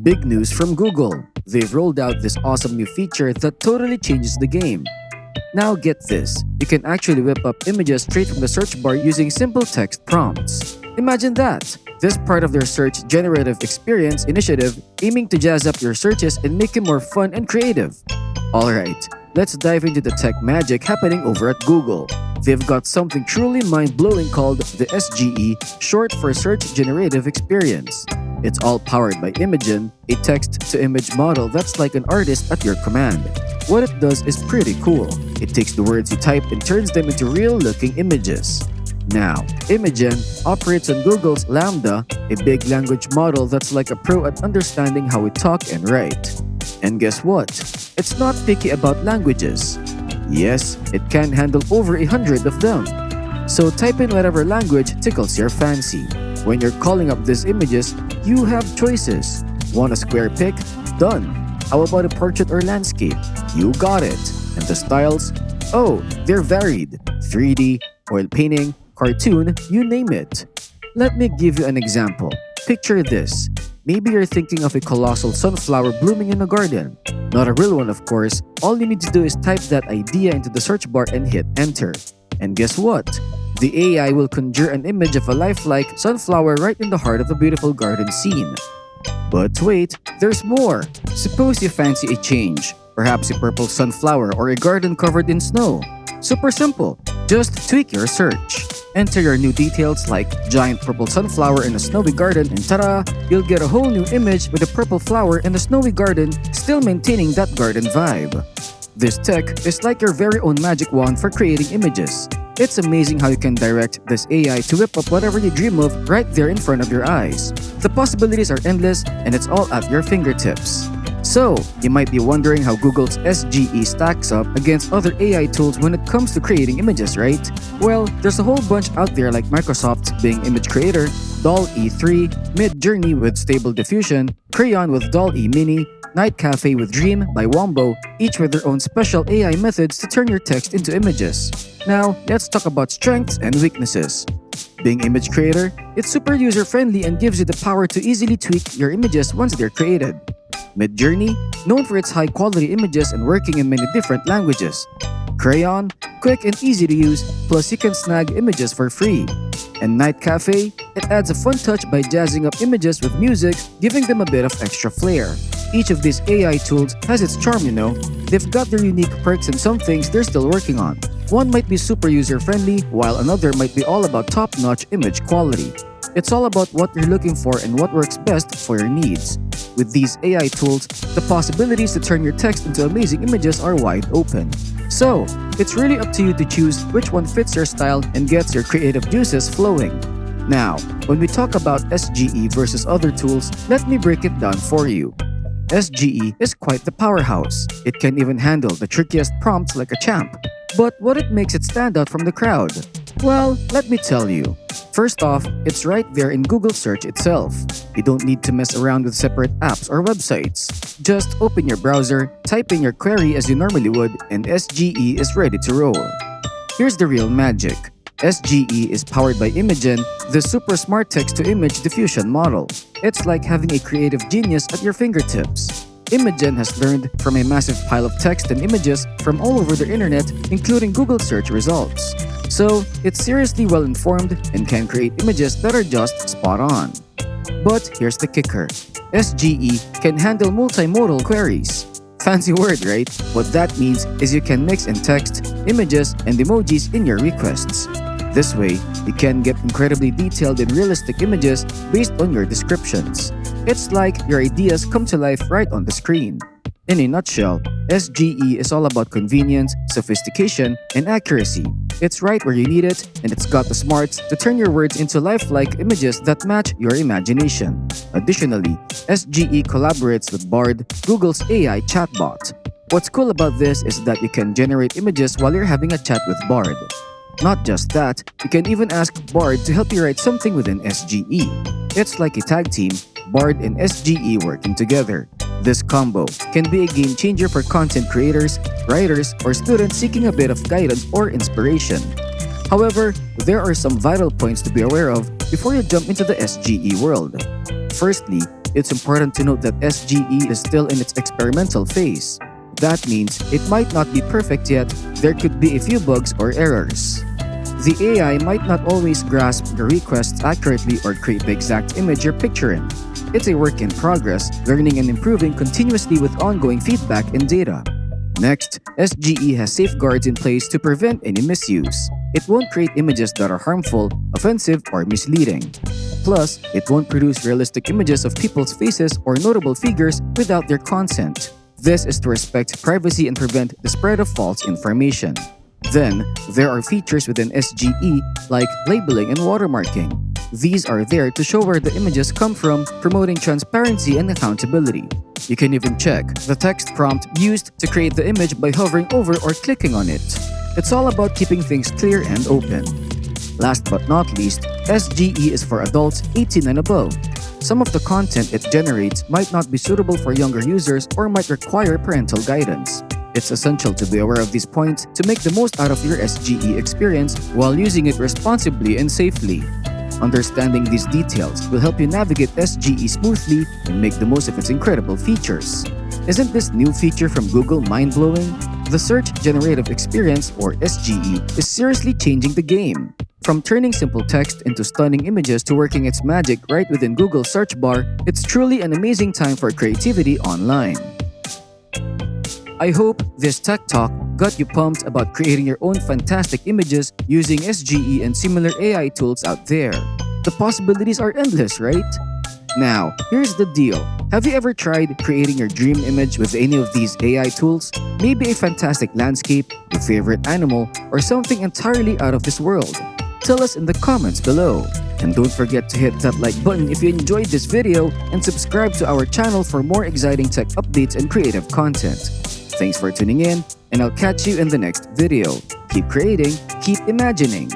Big news from Google. They've rolled out this awesome new feature that totally changes the game. Now get this, you can actually whip up images straight from the search bar using simple text prompts. Imagine that! This part of their search generative experience initiative aiming to jazz up your searches and make them more fun and creative. Alright, let's dive into the tech magic happening over at Google. They've got something truly mind-blowing called the SGE, short for Search Generative Experience. It's all powered by Imagen, a text-to-image model that's like an artist at your command. What it does is pretty cool. It takes the words you type and turns them into real-looking images. Now, Imagen operates on Google's Lambda, a big language model that's like a pro at understanding how we talk and write. And guess what? It's not picky about languages. Yes, it can handle over 100 of them. So type in whatever language tickles your fancy. When you're calling up these images, you have choices. Want a square pic? Done. How about a portrait or landscape? You got it. And the styles? Oh, they're varied. 3D, oil painting, cartoon, you name it. Let me give you an example. Picture this. Maybe you're thinking of a colossal sunflower blooming in a garden. Not a real one, of course. All you need to do is type that idea into the search bar and hit enter. And guess what? The AI will conjure an image of a lifelike sunflower right in the heart of a beautiful garden scene. But wait, there's more. Suppose you fancy a change. Perhaps a purple sunflower or a garden covered in snow. Super simple. Just tweak your search. Enter your new details like giant purple sunflower in a snowy garden and ta-da! You'll get a whole new image with a purple flower and a snowy garden, still maintaining that garden vibe. This tech is like your very own magic wand for creating images. It's amazing how you can direct this AI to whip up whatever you dream of right there in front of your eyes. The possibilities are endless and it's all at your fingertips. So, you might be wondering how Google's SGE stacks up against other AI tools when it comes to creating images, right? Well, there's a whole bunch out there like Microsoft's Bing Image Creator, DALL-E 3, Midjourney with Stable Diffusion, Crayon with DALL-E Mini, Night Cafe with Dream by Wombo, each with their own special AI methods to turn your text into images. Now, let's talk about strengths and weaknesses. Bing Image Creator, it's super user-friendly and gives you the power to easily tweak your images once they're created. Midjourney, known for its high-quality images and working in many different languages. Crayon, quick and easy to use, plus you can snag images for free. And Night Cafe, it adds a fun touch by jazzing up images with music, giving them a bit of extra flair. Each of these AI tools has its charm, you know. They've got their unique perks and some things they're still working on. One might be super user-friendly, while another might be all about top-notch image quality. It's all about what you're looking for and what works best for your needs. With these AI tools, the possibilities to turn your text into amazing images are wide open. So, it's really up to you to choose which one fits your style and gets your creative juices flowing. Now, when we talk about SGE versus other tools, let me break it down for you. SGE is quite the powerhouse. It can even handle the trickiest prompts like a champ. But what makes it stand out from the crowd? Well, let me tell you. First off, it's right there in Google Search itself. You don't need to mess around with separate apps or websites. Just open your browser, type in your query as you normally would, and SGE is ready to roll. Here's the real magic. SGE is powered by Imagen, the super smart text-to-image diffusion model. It's like having a creative genius at your fingertips. Imagen has learned from a massive pile of text and images from all over the internet, including Google search results. So, it's seriously well-informed and can create images that are just spot on. But here's the kicker. SGE can handle multimodal queries. Fancy word, right? What that means is you can mix in text, images, and emojis in your requests. This way, you can get incredibly detailed and realistic images based on your descriptions. It's like your ideas come to life right on the screen. In a nutshell, SGE is all about convenience, sophistication, and accuracy. It's right where you need it, and it's got the smarts to turn your words into lifelike images that match your imagination. Additionally, SGE collaborates with Bard, Google's AI chatbot. What's cool about this is that you can generate images while you're having a chat with Bard. Not just that, you can even ask Bard to help you write something within SGE. It's like a tag team, Bard and SGE working together. This combo can be a game changer for content creators, writers, or students seeking a bit of guidance or inspiration. However, there are some vital points to be aware of before you jump into the SGE world. Firstly, It's important to note that SGE is still in its experimental phase. That means it might not be perfect yet, there could be a few bugs or errors. The AI might not always grasp your requests accurately or create the exact image you're picturing. It's a work in progress, learning and improving continuously with ongoing feedback and data. Next, SGE has safeguards in place to prevent any misuse. It won't create images that are harmful, offensive, or misleading. Plus, it won't produce realistic images of people's faces or notable figures without their consent. This is to respect privacy and prevent the spread of false information. Then, there are features within SGE like labeling and watermarking. These are there to show where the images come from, promoting transparency and accountability. You can even check the text prompt used to create the image by hovering over or clicking on it. It's all about keeping things clear and open. Last but not least, SGE is for adults 18 and above. Some of the content it generates might not be suitable for younger users or might require parental guidance. It's essential to be aware of these points to make the most out of your SGE experience while using it responsibly and safely. Understanding these details will help you navigate SGE smoothly and make the most of its incredible features. Isn't this new feature from Google mind-blowing? The Search Generative Experience, or SGE, is seriously changing the game. From turning simple text into stunning images to working its magic right within Google's search bar, it's truly an amazing time for creativity online. I hope this tech talk got you pumped about creating your own fantastic images using SGE and similar AI tools out there. The possibilities are endless, right? Now, here's the deal. Have you ever tried creating your dream image with any of these AI tools? Maybe a fantastic landscape, your favorite animal, or something entirely out of this world? Tell us in the comments below. And don't forget to hit that like button if you enjoyed this video and subscribe to our channel for more exciting tech updates and creative content. Thanks for tuning in, and I'll catch you in the next video. Keep creating, keep imagining.